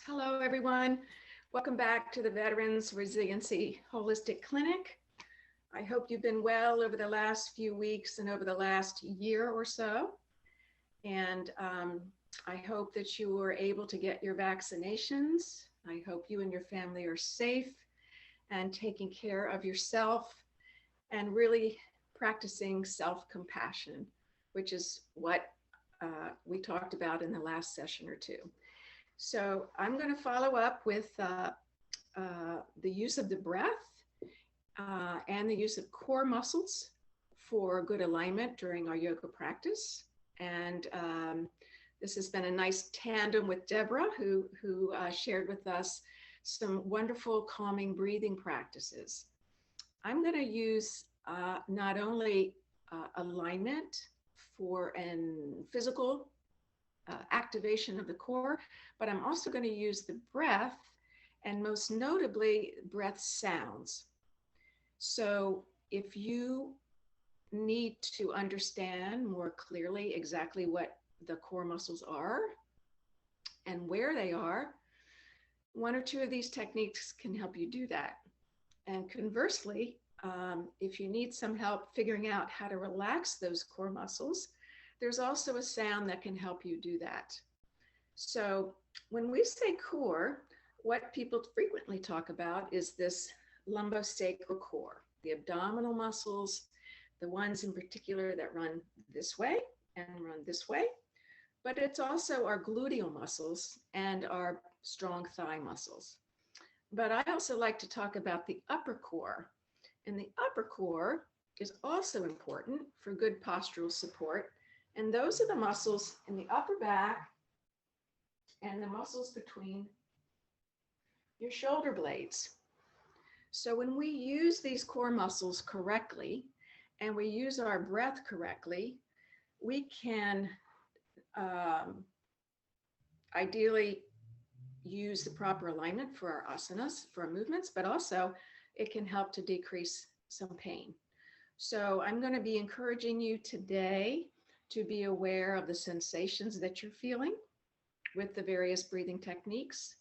Hello, everyone. Welcome back to the Veterans Resiliency Holistic Clinic. I hope you've been well over the last few weeks and over the last year or so. And I hope that you were able to get your vaccinations. I hope you and your family are safe and taking care of yourself and really practicing self-compassion, which is what we talked about in the last session or two. So I'm going to follow up with the use of the breath and the use of core muscles for good alignment during our yoga practice. And this has been a nice tandem with Deborah, who shared with us some wonderful calming breathing practices. I'm going to use not only alignment for an physical activation of the core, but I'm also going to use the breath, and most notably breath sounds. So if you need to understand more clearly exactly what the core muscles are and where they are, one or two of these techniques can help you do that. And conversely, if you need some help figuring out how to relax those core muscles, there's also a sound that can help you do that. So when we say core, what people frequently talk about is this lumbosacral core, the abdominal muscles, the ones in particular that run this way and run this way, but it's also our gluteal muscles and our strong thigh muscles. But I also like to talk about the upper core, and the upper core is also important for good postural support. And those are the muscles in the upper back and the muscles between your shoulder blades. So when we use these core muscles correctly and we use our breath correctly, we can ideally use the proper alignment for our asanas, for our movements, but also it can help to decrease some pain. So I'm going to be encouraging you today to be aware of the sensations that you're feeling with the various breathing techniques,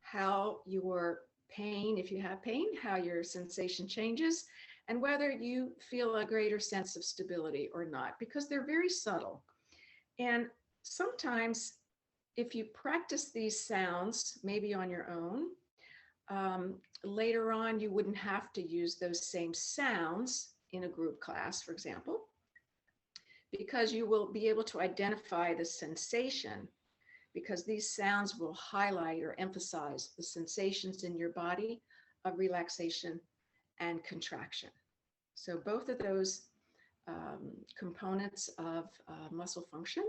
how your pain, if you have pain, how your sensation changes, and whether you feel a greater sense of stability or not, because they're very subtle. And sometimes if you practice these sounds, maybe on your own, later on, you wouldn't have to use those same sounds in a group class, for example, because you will be able to identify the sensation, because these sounds will highlight or emphasize the sensations in your body of relaxation and contraction. So both of those components of muscle function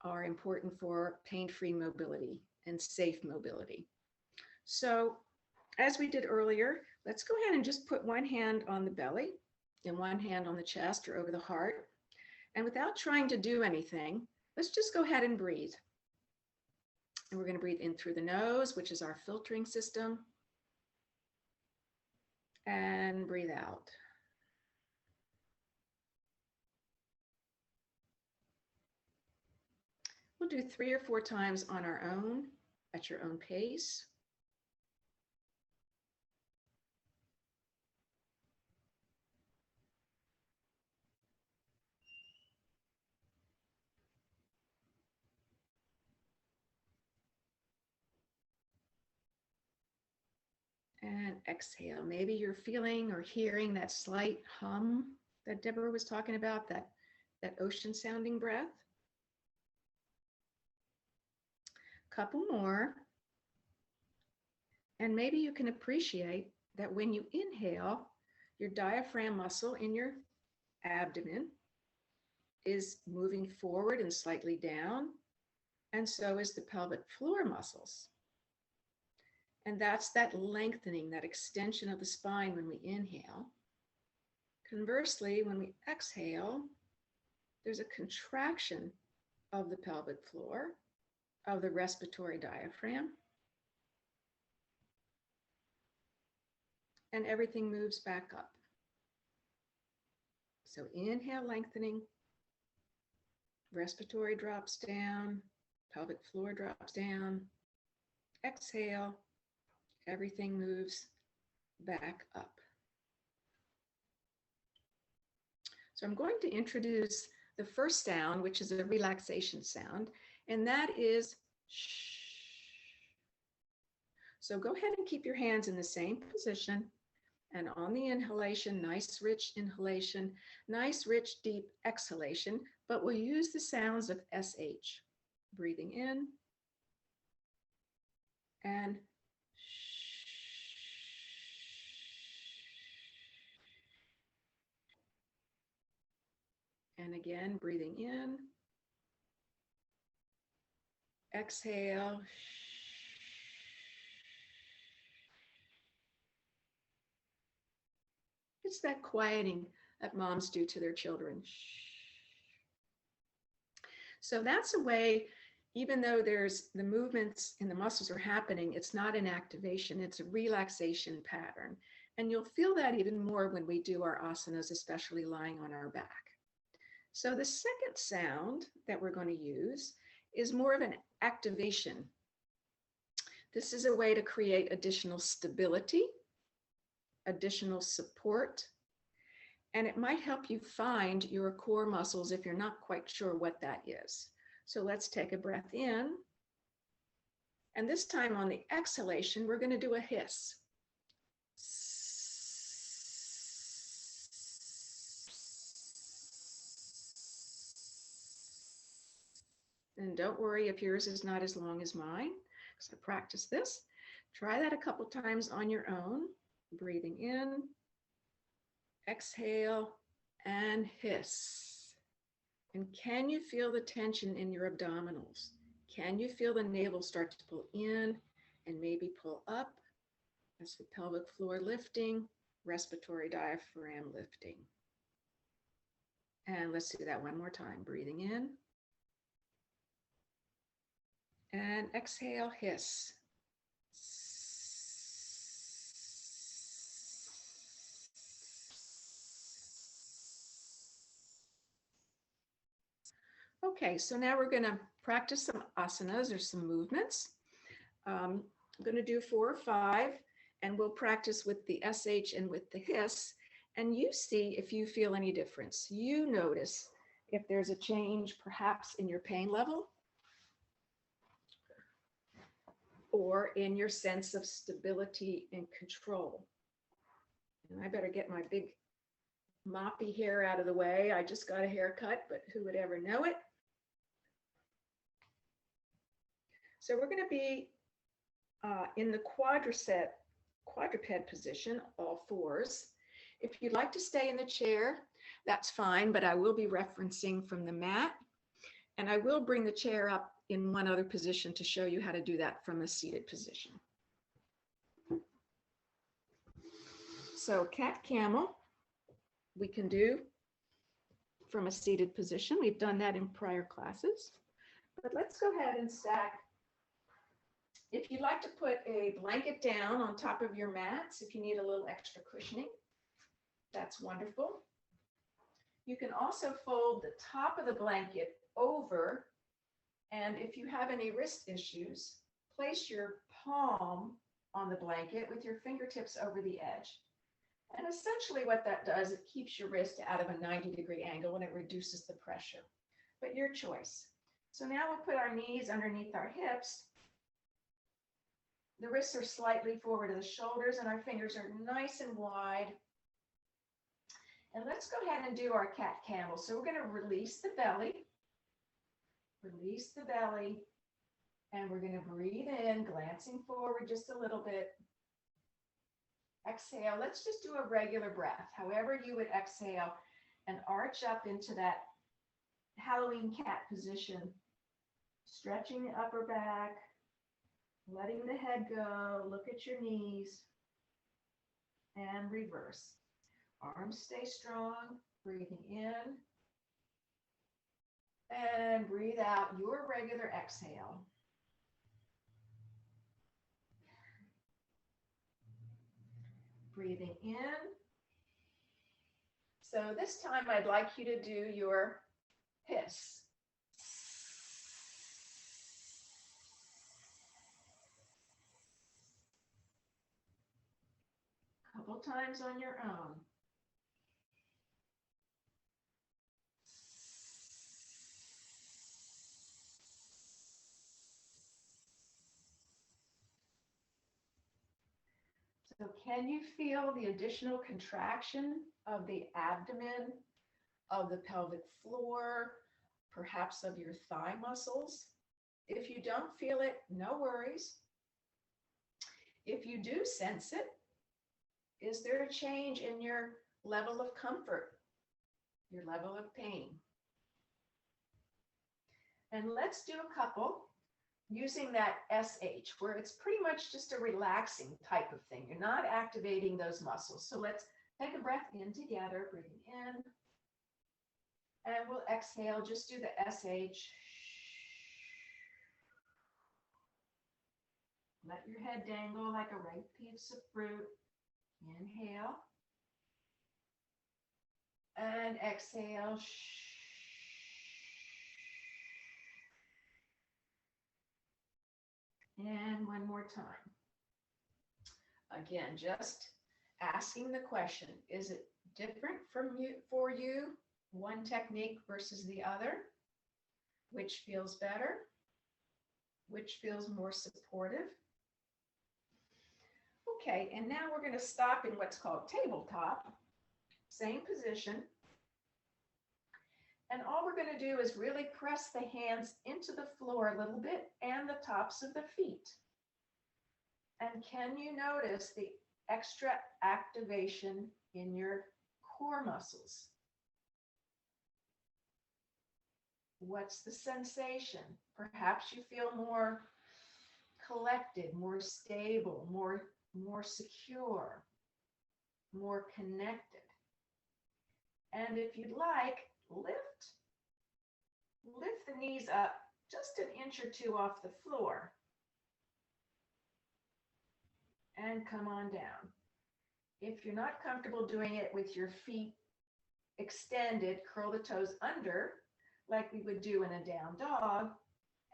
are important for pain-free mobility and safe mobility. So as we did earlier, let's go ahead and just put one hand on the belly and one hand on the chest or over the heart. And without trying to do anything, let's just go ahead and breathe. And we're going to breathe in through the nose, which is our filtering system, and breathe out. We'll do 3 or 4 times on our own, at your own pace. And exhale. Maybe you're feeling or hearing that slight hum that Deborah was talking about, that ocean sounding breath. Couple more. And maybe you can appreciate that when you inhale, your diaphragm muscle in your abdomen is moving forward and slightly down, and so is the pelvic floor muscles. And that's that lengthening, that extension of the spine when we inhale. Conversely, when we exhale, there's a contraction of the pelvic floor, of the respiratory diaphragm, and everything moves back up. So inhale, lengthening, respiratory drops down, pelvic floor drops down, Exhale, everything moves back up. So I'm going to introduce the first sound, which is a relaxation sound, and that is shh. So go ahead and keep your hands in the same position. And on the inhalation, nice rich inhalation, nice rich deep exhalation, but we'll use the sounds of SH. Breathing in and and again, breathing in, exhale. It's that quieting that moms do to their children. So that's a way, even though there's the movements and the muscles are happening, it's not an activation, it's a relaxation pattern. And you'll feel that even more when we do our asanas, especially lying on our back. So the second sound that we're going to use is more of an activation. This is a way to create additional stability, additional support, and it might help you find your core muscles if you're not quite sure what that is. So let's take a breath in. And this time on the exhalation, we're going to do a hiss. And don't worry if yours is not as long as mine, because I practiced this. Try that a couple times on your own. Breathing in, exhale, and hiss. And can you feel the tension in your abdominals? Can you feel the navel start to pull in and maybe pull up? That's the pelvic floor lifting, respiratory diaphragm lifting. And let's do that one more time. Breathing in. And exhale, hiss. Okay, so now we're going to practice some asanas or some movements. I'm going to do 4 or 5, and we'll practice with the SH and with the hiss. And you see if you feel any difference. You notice if there's a change perhaps in your pain level or in your sense of stability and control. And I better get my big moppy hair out of the way. I just got a haircut, but who would ever know it? So we're going to be in the quadruped position, all 4s. If you'd like to stay in the chair, that's fine, but I will be referencing from the mat. And I will bring the chair up in one other position to show you how to do that from a seated position. So cat camel, we can do from a seated position. We've done that in prior classes, but let's go ahead and stack. If you'd like to put a blanket down on top of your mats, if you need a little extra cushioning, that's wonderful. You can also fold the top of the blanket over, and if you have any wrist issues, place your palm on the blanket with your fingertips over the edge. And essentially what that does, it keeps your wrist out of a 90-degree angle and it reduces the pressure, but your choice. So now we'll put our knees underneath our hips. The wrists are slightly forward of the shoulders and our fingers are nice and wide. And let's go ahead and do our cat camel. So we're going to release the belly, and we're going to breathe in, glancing forward just a little bit. Exhale. Let's just do a regular breath, however you would exhale, and arch up into that Halloween cat position, stretching the upper back, letting the head go, look at your knees, and reverse. Arms stay strong, breathing in, and breathe out your regular exhale. Breathing in. So this time I'd like you to do your hiss. times on your own. So can you feel the additional contraction of the abdomen, of the pelvic floor, perhaps of your thigh muscles? If you don't feel it, no worries. If you do sense it, is there a change in your level of comfort, your level of pain? And let's do a couple using that SH, where it's pretty much just a relaxing type of thing. You're not activating those muscles. So let's take a breath in together, breathing in. And we'll exhale, just do the SH. Let your head dangle like a ripe piece of fruit. Inhale. And exhale. And one more time. Again, just asking the question, is it different for you, one technique versus the other? Which feels better? Which feels more supportive? Okay, and now we're going to stop in what's called tabletop, same position. And all we're going to do is really press the hands into the floor a little bit and the tops of the feet. And can you notice the extra activation in your core muscles? What's the sensation? Perhaps you feel more collected, more stable, more secure, more connected. And if you'd like, lift the knees up just an inch or two off the floor. And come on down. If you're not comfortable doing it with your feet extended, curl the toes under, like we would do in a down dog.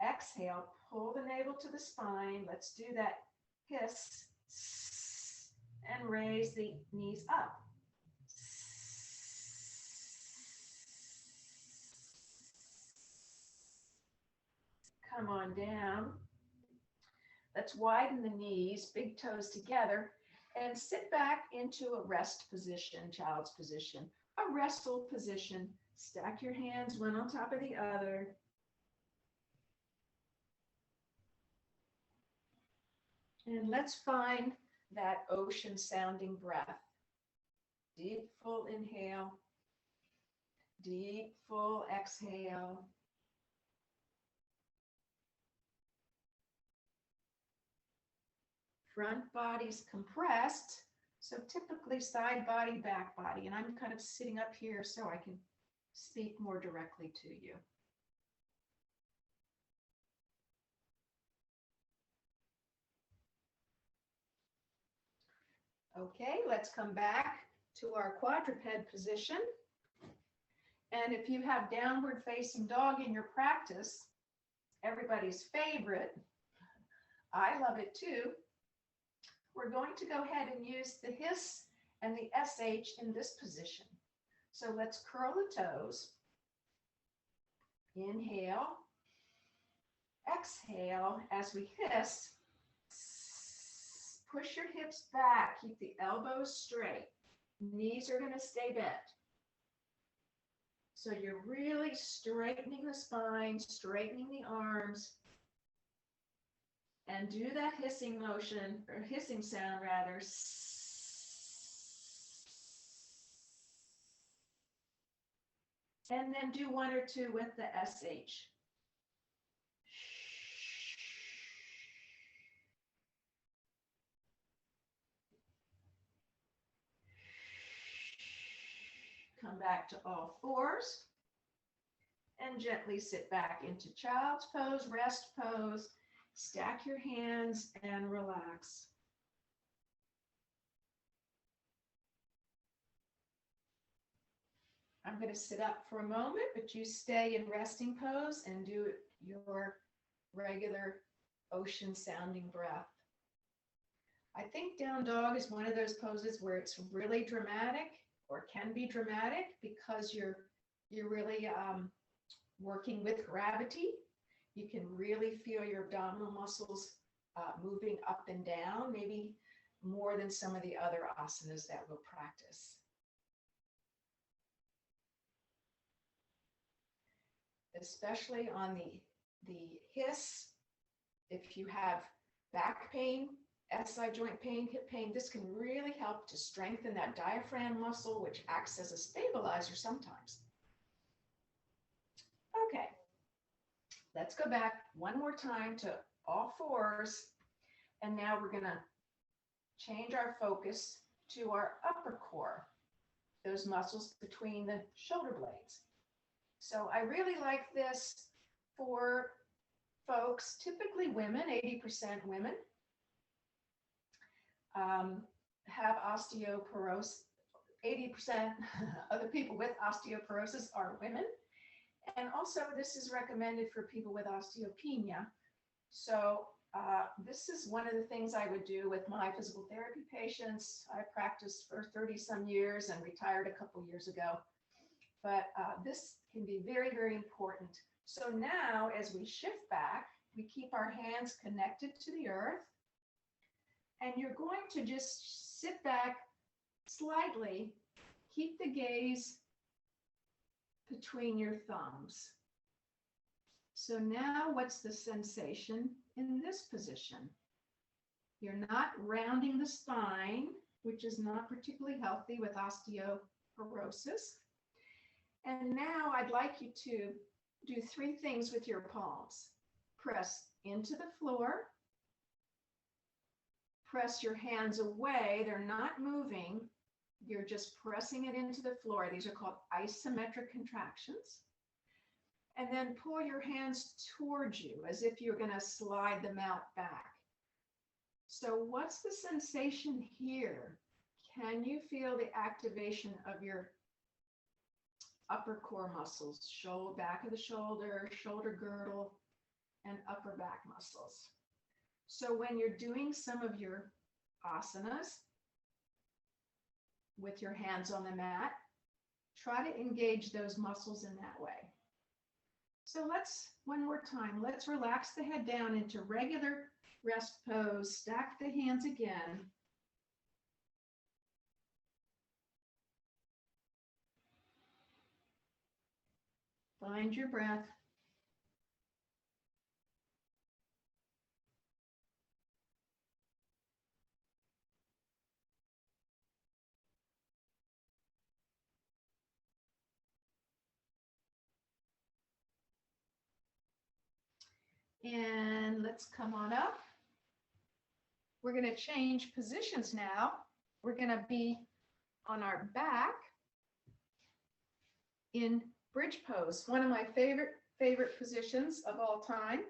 Exhale, pull the navel to the spine. Let's do that hiss and raise the knees up. Come on down. Let's widen the knees, big toes together, and sit back into a rest position, child's position, a wrestle position. Stack your hands one on top of the other. And let's find that ocean sounding breath. Deep, full inhale. Deep, full exhale. Front body's compressed, so typically side body, back body. And I'm kind of sitting up here so I can speak more directly to you. Okay, let's come back to our quadruped position. And if you have downward facing dog in your practice, everybody's favorite, I love it too. We're going to go ahead and use the hiss and the SH in this position. So let's curl the toes. Inhale. Exhale as we hiss. Push your hips back. Keep the elbows straight. Knees are going to stay bent. So you're really straightening the spine, straightening the arms. And do that hissing motion, or hissing sound rather. And then do one or two with the SH. Come back to all fours. And gently sit back into child's pose, rest pose. Stack your hands and relax. I'm going to sit up for a moment, but you stay in resting pose and do your regular ocean sounding breath. I think down dog is one of those poses where it's really dramatic or can be dramatic because you're really working with gravity. You can really feel your abdominal muscles moving up and down, maybe more than some of the other asanas that we'll practice. Especially on the hips, if you have back pain, SI joint pain, hip pain, this can really help to strengthen that diaphragm muscle, which acts as a stabilizer sometimes. Okay, let's go back one more time to all fours. And now we're gonna change our focus to our upper core, those muscles between the shoulder blades. So I really like this for folks, typically women, 80% women, have osteoporosis. 80% of the people with osteoporosis are women. And also this is recommended for people with osteopenia. So this is one of the things I would do with my physical therapy patients. I practiced for 30 some years and retired a couple years ago. But this can be very, very important. So now as we shift back, we keep our hands connected to the earth. And you're going to just sit back slightly, keep the gaze between your thumbs. So now what's the sensation in this position? You're not rounding the spine, which is not particularly healthy with osteoporosis. And now I'd like you to do three things with your palms. Press into the floor. Press your hands away. They're not moving. You're just pressing it into the floor. These are called isometric contractions. And then pull your hands towards you as if you're going to slide them out back. So what's the sensation here? Can you feel the activation of your upper core muscles, shoulder, back of the shoulder, shoulder girdle, and upper back muscles? So when you're doing some of your asanas with your hands on the mat, try to engage those muscles in that way. So let's, one more time, let's relax the head down into regular rest pose, stack the hands again. Find your breath. And let's come on up. We're going to change positions now. We're going to be on our back in bridge pose, one of my favorite positions of all time.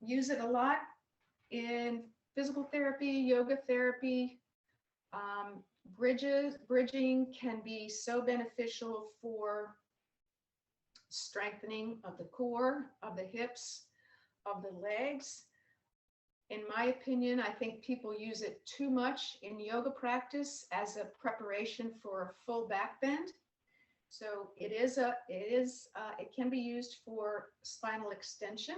Use it a lot in physical therapy, yoga therapy. Bridging can be so beneficial for strengthening of the core, of the hips, of the legs. In my opinion, I think people use it too much in yoga practice as a preparation for a full back bend. So it can be used for spinal extension,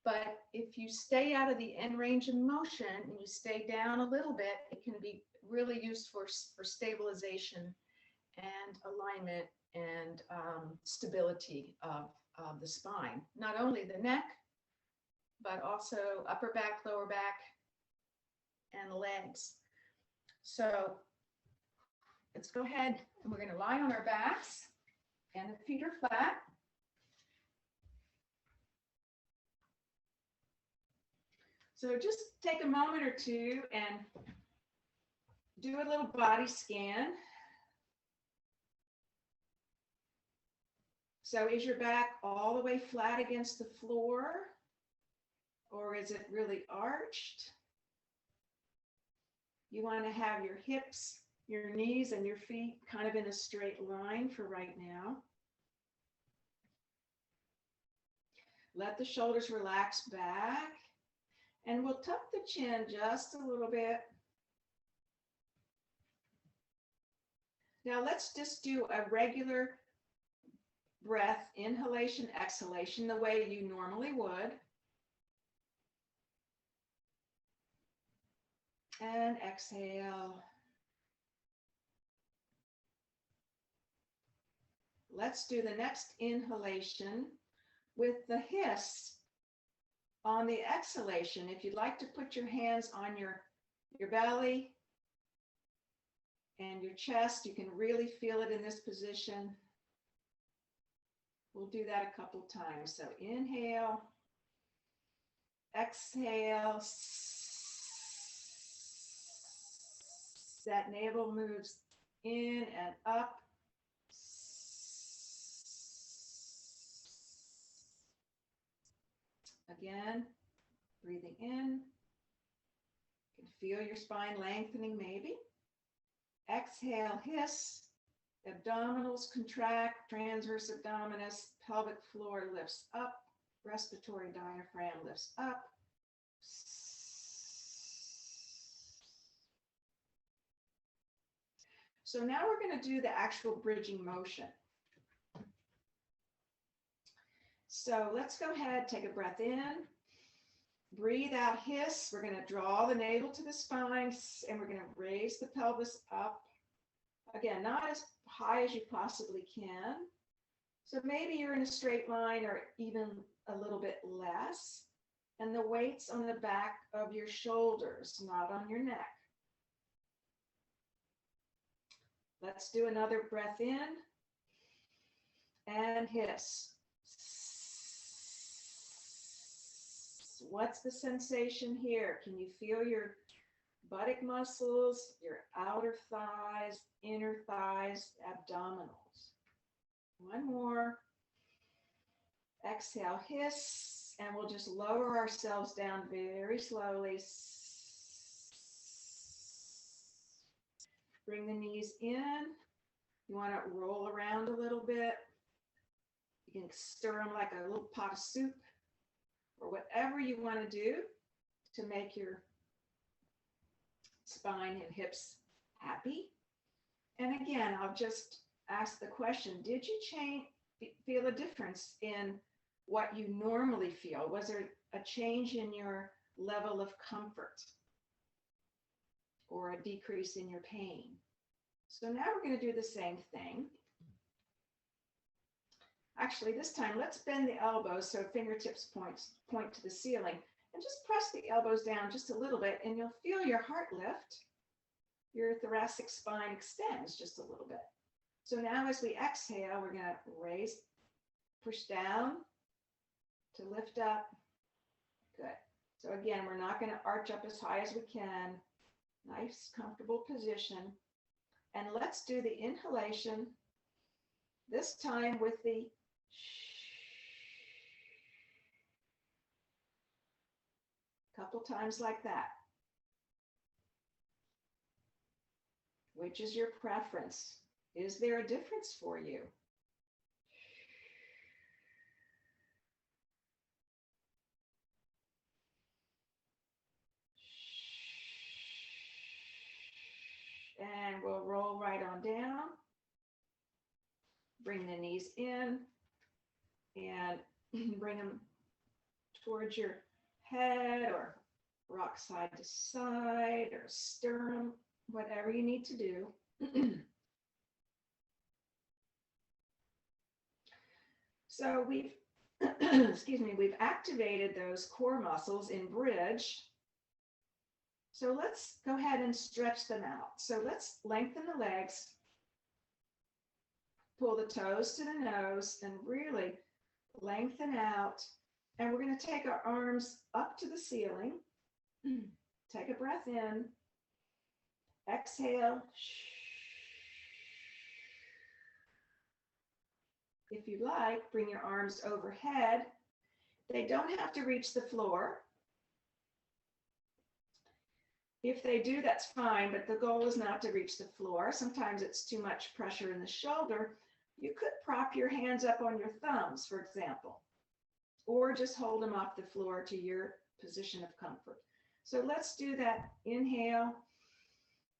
but if you stay out of the end range of motion and you stay down a little bit, it can be really used for stabilization and alignment and stability of the spine, not only the neck, but also upper back, lower back, and the legs. So let's go ahead and we're going to lie on our backs and the feet are flat. So just take a moment or two and do a little body scan. So is your back all the way flat against the floor, or is it really arched? You want to have your hips, your knees, and your feet kind of in a straight line for right now. Let the shoulders relax back And we'll tuck the chin just a little bit. Now let's just do a regular breath, inhalation, exhalation, the way you normally would. And exhale. Let's do the next inhalation with the hiss on the exhalation. If you'd like to put your hands on your belly and your chest, you can really feel it in this position. We'll do that a couple times. So inhale, exhale. That navel moves in and up. Again, breathing in. You can feel your spine lengthening maybe. Exhale, hiss. Abdominals contract, transverse abdominis, pelvic floor lifts up, respiratory diaphragm lifts up. So now we're going to do the actual bridging motion. So let's go ahead, take a breath in, breathe out, hiss. We're going to draw the navel to the spine, and we're going to raise the pelvis up. Again, not as high as you possibly can. So maybe you're in a straight line or even a little bit less. And the weight's on the back of your shoulders, not on your neck. Let's do another breath in and hiss. What's the sensation here? Can you feel your buttock muscles, your outer thighs, inner thighs, abdominals? One more. Exhale, hiss, and we'll just lower ourselves down very slowly. Bring the knees in. You want to roll around a little bit. You can stir them like a little pot of soup, or whatever you want to do to make your spine and hips happy. And again, I'll just ask the question, did you feel a difference in what you normally feel? Was there a change in your level of comfort or a decrease in your pain? So now we're going to do the same thing. Actually, this time, let's bend the elbows so fingertips point to the ceiling, and just press the elbows down just a little bit, and you'll feel your heart lift. Your thoracic spine extends just a little bit. So now as we exhale, we're going to raise, push down to lift up. Good. So again, we're not going to arch up as high as we can. Nice, comfortable position. And let's do the inhalation, this time with the couple times like that. Which is your preference? Is there a difference for you? And we'll roll right on down. Bring the knees in and bring them towards your head, or rock side to side, or stir them, whatever you need to do. So we've, we've activated those core muscles in bridge. So let's go ahead and stretch them out. So let's lengthen the legs, pull the toes to the nose, and really lengthen out. And we're going to take our arms up to the ceiling. Take a breath in. Exhale. If you like, bring your arms overhead. They don't have to reach the floor. If they do, that's fine, but the goal is not to reach the floor. Sometimes it's too much pressure in the shoulder. You could prop your hands up on your thumbs, for example, or just hold them off the floor to your position of comfort. So let's do that. Inhale,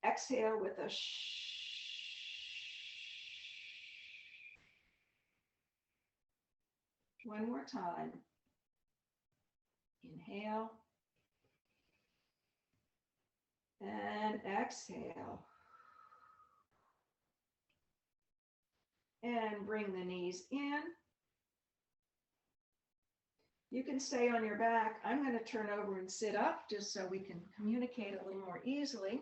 exhale with a shh. One more time. Inhale and exhale. And bring the knees in. You can stay on your back. I'm going to turn over and sit up just so we can communicate a little more easily.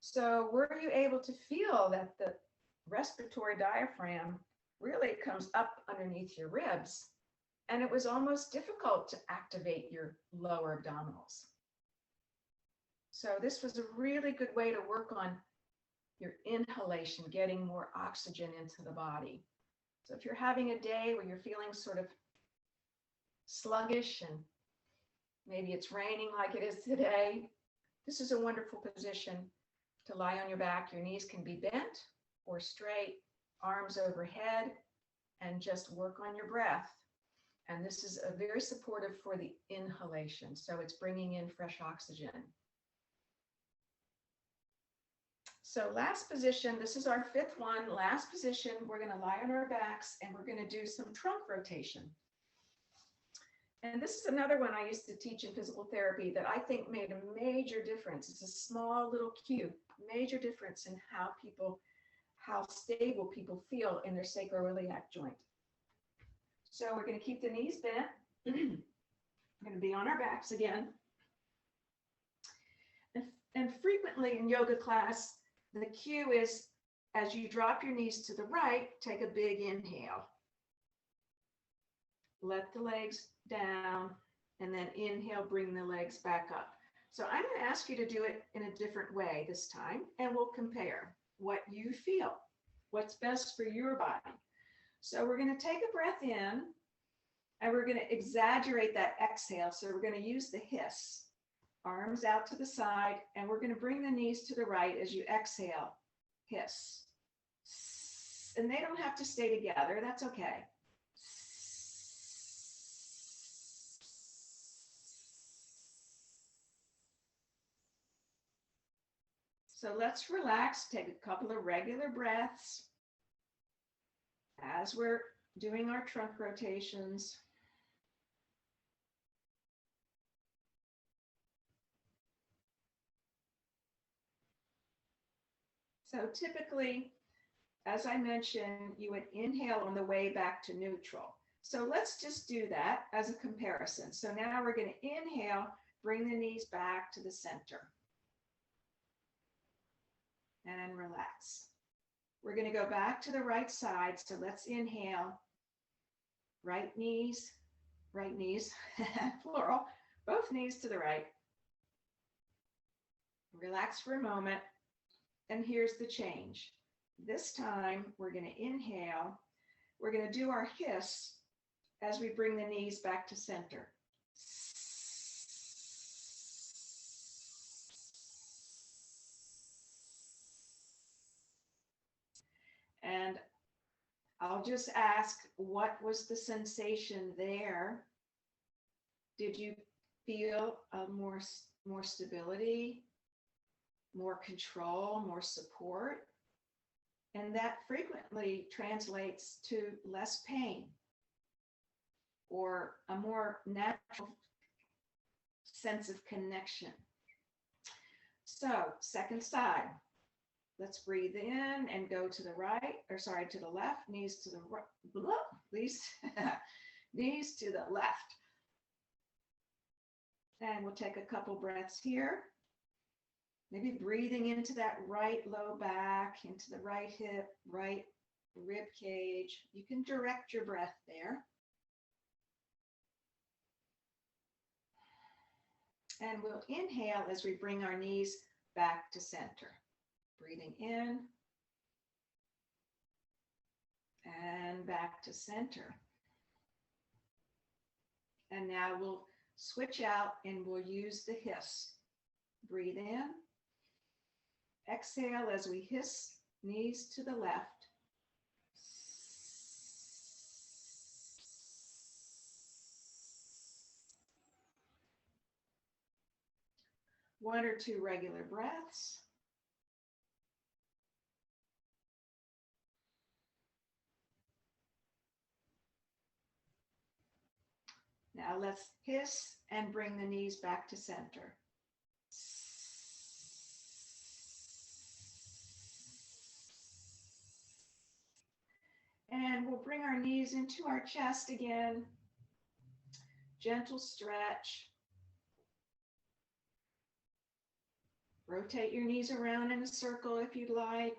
So were you able to feel that the respiratory diaphragm really comes up underneath your ribs? And it was almost difficult to activate your lower abdominals. So this was a really good way to work on your inhalation, getting more oxygen into the body. So if you're having a day where you're feeling sort of sluggish and maybe it's raining like it is today, this is a wonderful position to lie on your back. Your knees can be bent or straight, arms overhead, and just work on your breath. And this is a very supportive for the inhalation. So it's bringing in fresh oxygen. So last position, this is our fifth one, last position, we're going to lie on our backs and we're going to do some trunk rotation. And this is another one I used to teach in physical therapy that I think made a major difference. It's a small little cue, major difference in how stable people feel in their sacroiliac joint. So we're going to keep the knees bent. We're going to be on our backs again. And frequently in yoga class, the cue is as you drop your knees to the right, take a big inhale. Let the legs down and then inhale, bring the legs back up. So I'm going to ask you to do it in a different way this time, and we'll compare what you feel, what's best for your body. So we're going to take a breath in and we're going to exaggerate that exhale. So we're going to use the hiss. Arms out to the side, and we're going to bring the knees to the right as you exhale. Hiss. And they don't have to stay together. That's okay. So let's relax. Take a couple of regular breaths as we're doing our trunk rotations. So typically, as I mentioned, you would inhale on the way back to neutral. So let's just do that as a comparison. So now we're going to inhale, bring the knees back to the center. And relax. We're going to go back to the right side. So let's inhale. Right knees, plural, both knees to the right. Relax for a moment. And here's the change. This time, we're going to inhale. We're going to do our hiss as we bring the knees back to center. And I'll just ask, what was the sensation there? Did you feel more stability? More control, more support, and that frequently translates to less pain or a more natural sense of connection. So, second side, let's breathe in and go to the right, to the left, knees to the right, knees to the left. And we'll take a couple breaths here. Maybe breathing into that right low back, into the right hip, right rib cage. You can direct your breath there. And we'll inhale as we bring our knees back to center. Breathing in and back to center. And now we'll switch out and we'll use the hiss. Breathe in. Exhale as we hiss, knees to the left. 1 or 2 regular breaths. Now let's hiss and bring the knees back to center. And we'll bring our knees into our chest again. Gentle stretch. Rotate your knees around in a circle if you'd like.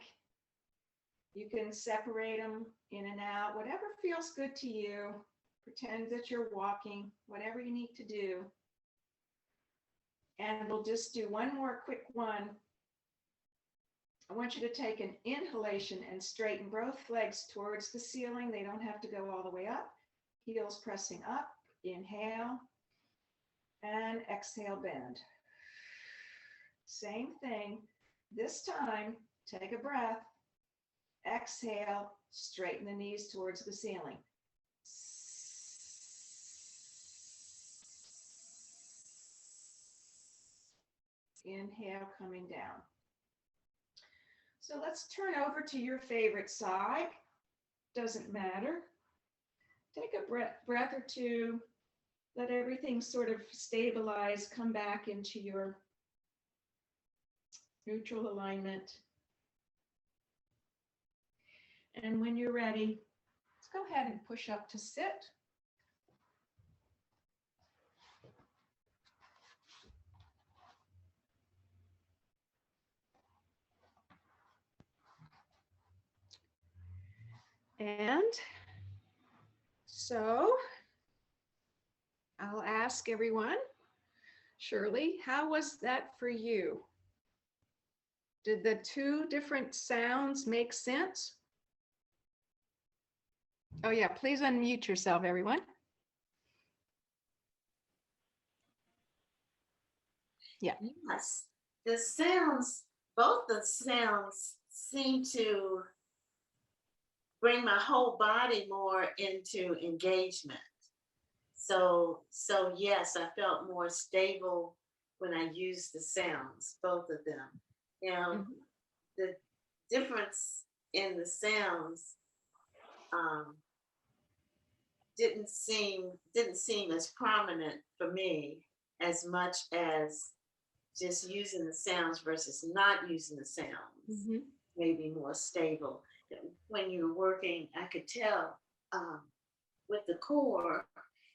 You can separate them in and out, whatever feels good to you. Pretend that you're walking, whatever you need to do. And we'll just do one more quick one. I want you to take an inhalation and straighten both legs towards the ceiling. They don't have to go all the way up. Heels pressing up. Inhale and exhale, bend. Same thing. This time, take a breath. Exhale, straighten the knees towards the ceiling. Inhale, coming down. So let's turn over to your favorite side. Doesn't matter. Take a breath or two. Let everything sort of stabilize, come back into your neutral alignment. And when you're ready, let's go ahead and push up to sit. And so I'll ask everyone, Shirley, how was that for you? Did the 2 different sounds make sense? Oh yeah, please unmute yourself, everyone. Yeah. Yes, the sounds, both the sounds seem to bring my whole body more into engagement. So yes, I felt more stable when I used the sounds, both of them. Now, the difference in the sounds didn't seem as prominent for me as much as just using the sounds versus not using the sounds, maybe more stable. When you were working, I could tell with the core,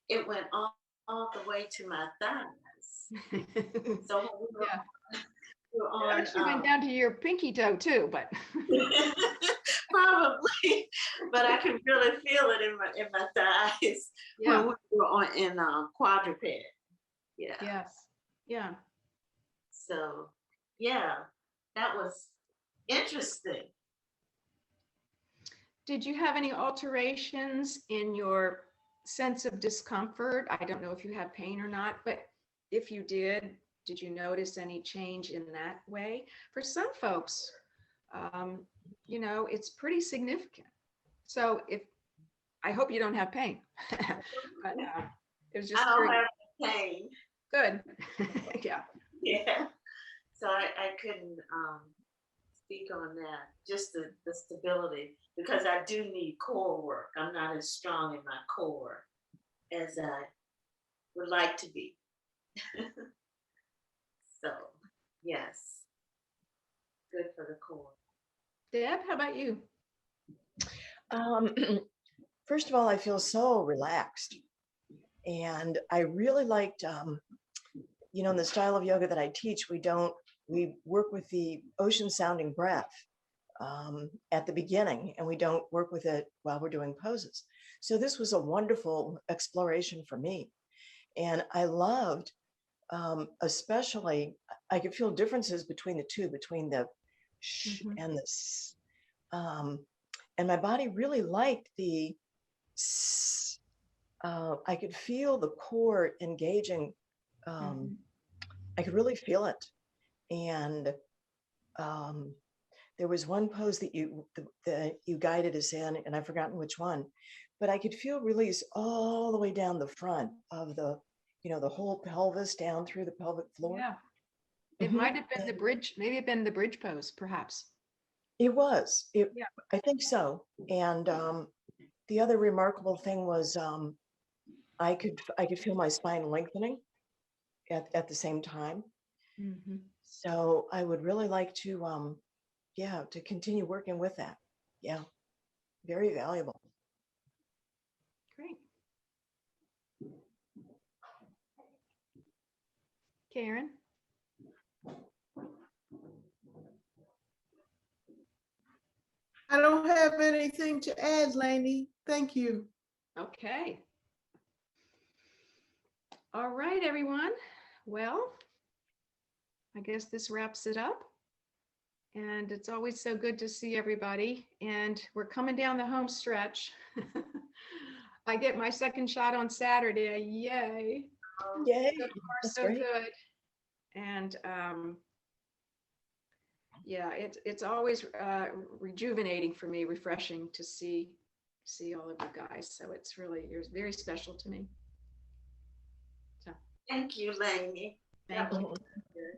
it went all the way to my thighs. So when we were on, It actually went down to your pinky toe too, but probably, but I could really feel it in my thighs when we were on in quadruped. Yeah. Yes. Yeah. So yeah, that was interesting. Did you have any alterations in your sense of discomfort? I don't know if you had pain or not, but if you did you notice any change in that way? For some folks, you know, it's pretty significant. So I hope you don't have pain, but it was just I don't have pain. Good. Yeah. Yeah. So I couldn't speak on that, just the stability, because I do need core work. I'm not as strong in my core as I would like to be. So, yes, good for the core. Deb, how about you? First of all, I feel so relaxed. And I really liked, you know, in the style of yoga that I teach, we work with the ocean sounding breath at the beginning, and we don't work with it while we're doing poses. So this was a wonderful exploration for me. And I loved, especially, I could feel differences between the two, between the sh and the s. And my body really liked the s. I could feel the core engaging. I could really feel it. And there was one pose that you guided us in, and I've forgotten which one, but I could feel release all the way down the front of the, you know, the whole pelvis down through the pelvic floor. Yeah. It Mhm. might have been the bridge, maybe it been the bridge pose, perhaps. It was. Yeah. I think so. And the other remarkable thing was I could feel my spine lengthening at the same time. Mhm. So I would really like to yeah, to continue working with that. Yeah, very valuable. Great. Karen? I don't have anything to add, Lainey. Thank you. Okay. All right, everyone. Well, I guess this wraps it up. And it's always so good to see everybody. And we're coming down the home stretch. I get my second shot on Saturday. Yay. Yay. So far, That's so great. good. And yeah, it's always rejuvenating for me, refreshing to see all of you guys. So you're very special to me. So Thank you, Lainey. thank That you. was good.